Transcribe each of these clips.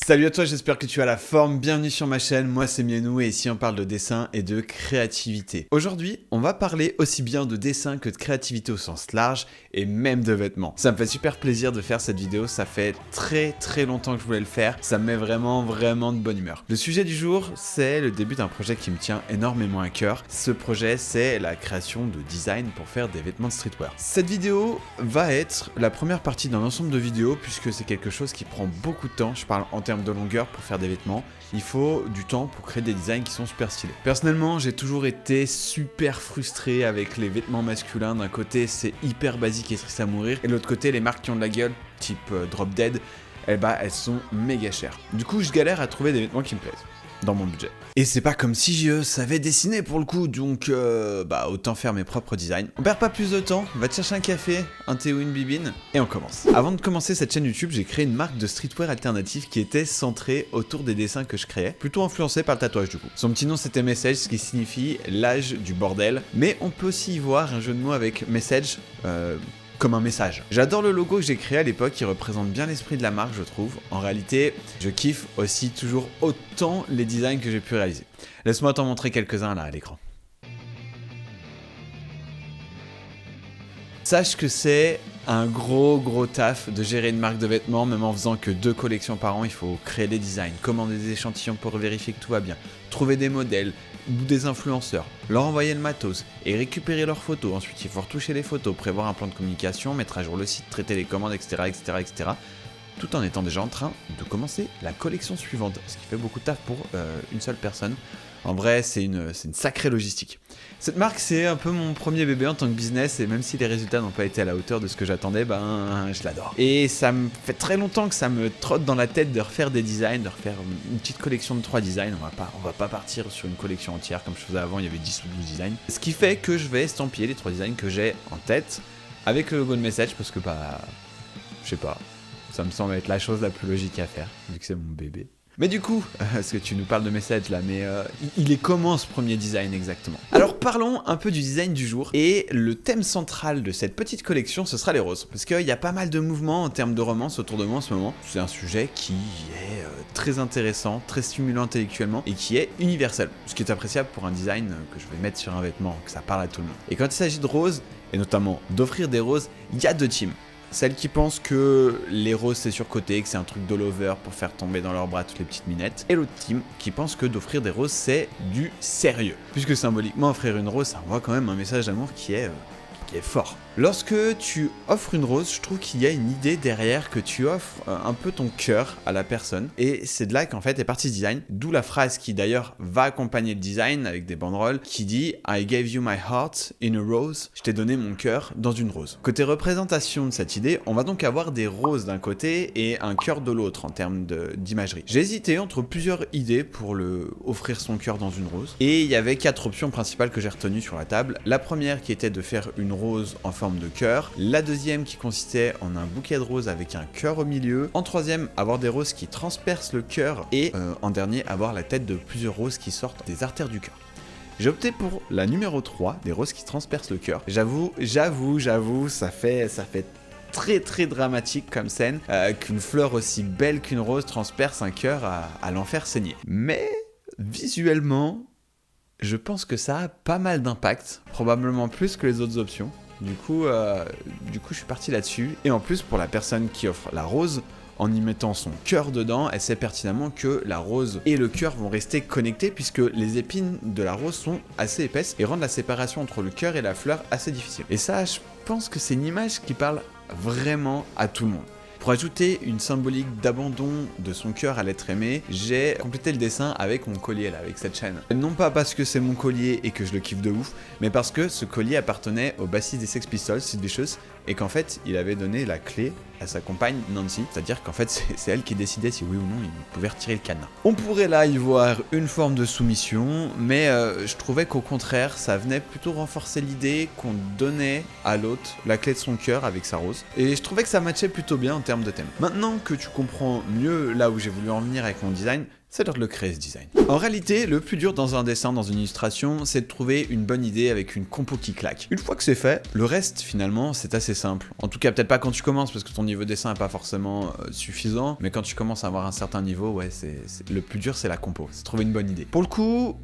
Salut à toi, j'espère que tu as la forme, bienvenue sur ma chaîne, moi c'est Mianou et ici on parle de dessin et de créativité. Aujourd'hui, on va parler aussi bien de dessin que de créativité au sens large et même de vêtements. Ça me fait super plaisir de faire cette vidéo, ça fait très longtemps que je voulais le faire, ça me met vraiment de bonne humeur. Le sujet du jour, c'est le début d'un projet qui me tient énormément à cœur. Ce projet, c'est la création de design pour faire des vêtements de streetwear. Cette vidéo va être la première partie d'un ensemble de vidéos puisque c'est quelque chose qui prend beaucoup de temps, je parle en termes de longueur pour faire des vêtements, il faut du temps pour créer des designs qui sont super stylés. Personnellement, j'ai toujours été super frustré avec les vêtements masculins. D'un côté, c'est hyper basique et triste à mourir, et de l'autre côté, les marques qui ont de la gueule, type Drop Dead, elles sont méga chères. Du coup, je galère à trouver des vêtements qui me plaisent dans mon budget. Et c'est pas comme si je savais dessiner pour le coup, donc autant faire mes propres designs. On perd pas plus de temps, va te chercher un café, un thé ou une bibine, et on commence. Avant de commencer cette chaîne YouTube, j'ai créé une marque de streetwear alternative qui était centrée autour des dessins que je créais, plutôt influencée par le tatouage du coup. Son petit nom c'était Message, ce qui signifie l'âge du bordel, mais on peut aussi y voir un jeu de mots avec Message, comme un message. J'adore le logo que j'ai créé à l'époque, qui représente bien l'esprit de la marque, je trouve. En réalité, je kiffe aussi toujours autant les designs que j'ai pu réaliser. Laisse-moi t'en montrer quelques-uns là à l'écran. Sache que c'est un gros taf de gérer une marque de vêtements, même en faisant que 2 collections par an. Il faut créer des designs, commander des échantillons pour vérifier que tout va bien, trouver des modèles ou des influenceurs, leur envoyer le matos et récupérer leurs photos. Ensuite, il faut retoucher les photos, prévoir un plan de communication, mettre à jour le site, traiter les commandes, etc. Tout en étant déjà en train de commencer la collection suivante, ce qui fait beaucoup de taf pour une seule personne. En vrai, c'est une sacrée logistique. Cette marque, c'est un peu mon premier bébé en tant que business, et même si les résultats n'ont pas été à la hauteur de ce que j'attendais, je l'adore. Et ça me fait très longtemps que ça me trotte dans la tête de refaire des designs, de refaire une petite collection de 3 designs. On va pas partir sur une collection entière comme je faisais avant, il y avait 10 ou 12 designs. Ce qui fait que je vais estampiller les 3 designs que j'ai en tête avec le logo de Message, parce que je sais pas, ça me semble être la chose la plus logique à faire, vu que c'est mon bébé. Mais du coup, parce que tu nous parles de Message là, mais il est comment ce premier design exactement? Alors parlons un peu du design du jour, et le thème central de cette petite collection, ce sera les roses. Parce qu'il y a pas mal de mouvements en termes de romance autour de moi en ce moment. C'est un sujet qui est très intéressant, très stimulant intellectuellement, et qui est universel. Ce qui est appréciable pour un design que je vais mettre sur un vêtement, que ça parle à tout le monde. Et quand il s'agit de roses, et notamment d'offrir des roses, il y a 2 teams. Celles qui pensent que les roses c'est surcoté, que c'est un truc de lover pour faire tomber dans leurs bras toutes les petites minettes. Et l'autre team qui pense que d'offrir des roses c'est du sérieux. Puisque symboliquement offrir une rose ça envoie quand même un message d'amour qui est fort. Lorsque tu offres une rose, je trouve qu'il y a une idée derrière, que tu offres un peu ton cœur à la personne, et c'est de là qu'en fait est parti ce design, d'où la phrase qui d'ailleurs va accompagner le design avec des banderoles qui dit I gave you my heart in a rose, je t'ai donné mon cœur dans une rose. Côté représentation de cette idée, on va donc avoir des roses d'un côté et un cœur de l'autre en termes d'imagerie. J'ai hésité entre plusieurs idées pour offrir son cœur dans une rose, et il y avait 4 options principales que j'ai retenues sur la table. La première qui était de faire une rose en forme de cœur, la deuxième qui consistait en un bouquet de roses avec un cœur au milieu, en troisième avoir des roses qui transpercent le cœur, et en dernier avoir la tête de plusieurs roses qui sortent des artères du cœur. J'ai opté pour la numéro 3, des roses qui transpercent le cœur. J'avoue, ça fait très dramatique comme scène, qu'une fleur aussi belle qu'une rose transperce un cœur à l'enfer saigner. Mais visuellement, je pense que ça a pas mal d'impact, probablement plus que les autres options. Du coup, je suis parti là-dessus. Et en plus, pour la personne qui offre la rose, en y mettant son cœur dedans, elle sait pertinemment que la rose et le cœur vont rester connectés, puisque les épines de la rose sont assez épaisses et rendent la séparation entre le cœur et la fleur assez difficile. Et ça, je pense que c'est une image qui parle vraiment à tout le monde. Pour ajouter une symbolique d'abandon de son cœur à l'être aimé, j'ai complété le dessin avec mon collier là, avec cette chaîne. Non pas parce que c'est mon collier et que je le kiffe de ouf, mais parce que ce collier appartenait au bassiste des Sex Pistols, Sid Vicious, et qu'en fait il avait donné la clé à sa compagne Nancy, c'est-à-dire qu'en fait c'est elle qui décidait si oui ou non il pouvait retirer le cadenas. On pourrait là y voir une forme de soumission, mais je trouvais qu'au contraire ça venait plutôt renforcer l'idée qu'on donnait à l'autre la clé de son cœur avec sa rose, et je trouvais que ça matchait plutôt bien en termes de thème. Maintenant que tu comprends mieux là où j'ai voulu en venir avec mon design, c'est l'heure de le créer ce design. En réalité, le plus dur dans un dessin, dans une illustration, c'est de trouver une bonne idée avec une compo qui claque. Une fois que c'est fait, le reste finalement c'est assez simple. En tout cas peut-être pas quand tu commences parce que ton niveau de dessin n'est pas forcément suffisant, mais quand tu commences à avoir un certain niveau, ouais, le plus dur c'est la compo, c'est trouver une bonne idée. Pour le coup,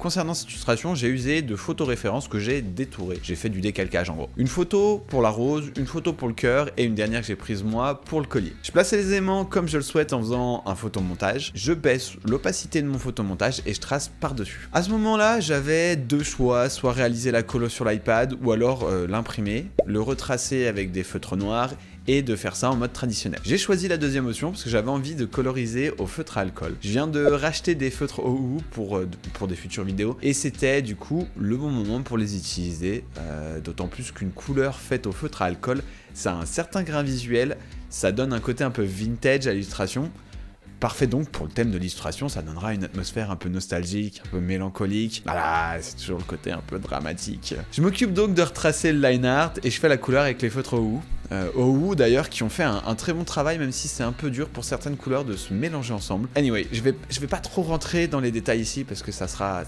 concernant cette illustration, j'ai usé de photoréférences que j'ai détourées. J'ai fait du décalcage en gros. Une photo pour la rose, une photo pour le cœur et une dernière que j'ai prise moi pour le collier. Je place les éléments comme je le souhaite en faisant un photomontage. Je baisse l'opacité de mon photomontage et je trace par-dessus. À ce moment-là, j'avais deux choix, soit réaliser la colo sur l'iPad ou alors l'imprimer, le retracer avec des feutres noirs et de faire ça en mode traditionnel. J'ai choisi la deuxième option parce que j'avais envie de coloriser au feutre à alcool. Je viens de racheter des feutres OU pour des futures vidéos et c'était du coup le bon moment pour les utiliser, d'autant plus qu'une couleur faite au feutre à alcool, ça a un certain grain visuel, ça donne un côté un peu vintage à l'illustration. Parfait donc pour le thème de l'illustration, ça donnera une atmosphère un peu nostalgique, un peu mélancolique. Voilà, c'est toujours le côté un peu dramatique. Je m'occupe donc de retracer le line art et je fais la couleur avec les feutres OU. OU d'ailleurs qui ont fait un très bon travail, même si c'est un peu dur pour certaines couleurs de se mélanger ensemble. Anyway, je vais pas trop rentrer dans les détails ici parce que ça sera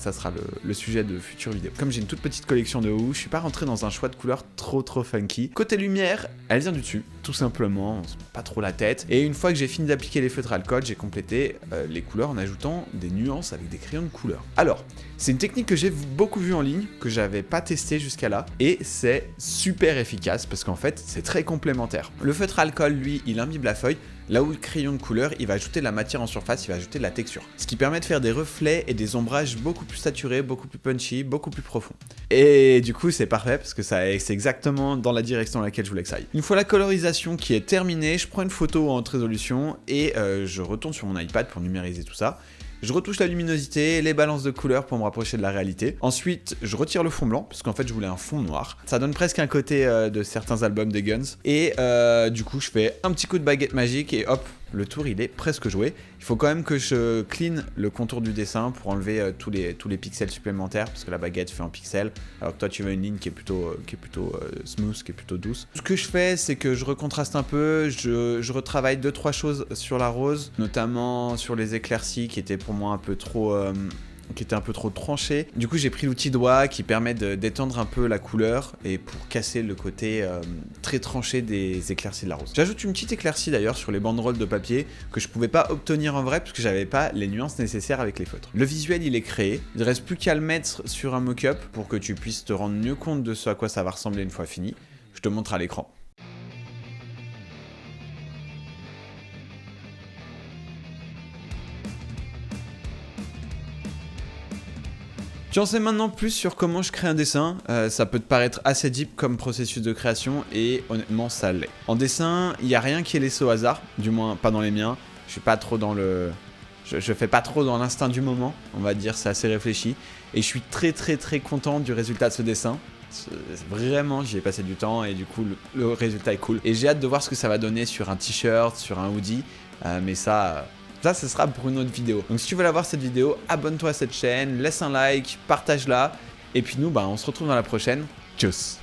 le sujet de futures vidéos. Comme j'ai une toute petite collection de OU, je suis pas rentré dans un choix de couleurs trop funky. Côté lumière, elle vient du dessus, tout simplement, on se prend pas trop la tête. Et une fois que j'ai fini d'appliquer les feutres alcool, j'ai complété les couleurs en ajoutant des nuances avec des crayons de couleur. Alors, c'est une technique que j'ai beaucoup vue en ligne, que j'avais pas testé jusqu'à là, et c'est super efficace parce qu'en fait, c'est très complémentaire. Le feutre alcool, lui, il imbibe la feuille, là où le crayon de couleur, il va ajouter de la matière en surface, il va ajouter de la texture. Ce qui permet de faire des reflets et des ombrages beaucoup plus saturés, beaucoup plus punchy, beaucoup plus profonds. Et du coup, c'est parfait parce que c'est exactement dans la direction dans laquelle je voulais que ça aille. Une fois la colorisation qui est terminée, je prends une photo en haute résolution et je retourne sur mon iPad pour numériser tout ça. Je retouche la luminosité, les balances de couleurs pour me rapprocher de la réalité. Ensuite, je retire le fond blanc, parce qu'en fait, je voulais un fond noir. Ça donne presque un côté de certains albums des Guns. Et du coup, je fais un petit coup de baguette magique et hop, le tour, il est presque joué. Il faut quand même que je clean le contour du dessin pour enlever tous les pixels supplémentaires, parce que la baguette fait un pixel, alors que toi, tu veux une ligne qui est plutôt smooth, qui est plutôt douce. Ce que je fais, c'est que je recontraste un peu, je retravaille 2-3 choses sur la rose, notamment sur les éclaircies qui étaient pour moi un peu trop... qui était un peu trop tranché. Du coup, j'ai pris l'outil doigt qui permet d'étendre un peu la couleur et pour casser le côté très tranché des éclaircies de la rose. J'ajoute une petite éclaircie d'ailleurs sur les banderoles de papier que je pouvais pas obtenir en vrai parce que j'avais pas les nuances nécessaires avec les feutres. Le visuel, il est créé. Il ne reste plus qu'à le mettre sur un mock-up pour que tu puisses te rendre mieux compte de ce à quoi ça va ressembler une fois fini. Je te montre à l'écran. Tu en sais maintenant plus sur comment je crée un dessin, ça peut te paraître assez deep comme processus de création et honnêtement ça l'est. En dessin, il n'y a rien qui est laissé au hasard, du moins pas dans les miens, je suis pas trop dans le... Je fais pas trop dans l'instinct du moment, on va dire, c'est assez réfléchi, et je suis très content du résultat de ce dessin. Vraiment, j'y ai passé du temps et du coup le résultat est cool. Et j'ai hâte de voir ce que ça va donner sur un t-shirt, sur un hoodie, mais ça, ce sera pour une autre vidéo. Donc si tu veux la voir cette vidéo, abonne-toi à cette chaîne, laisse un like, partage-la. Et puis nous, on se retrouve dans la prochaine. Tchuss!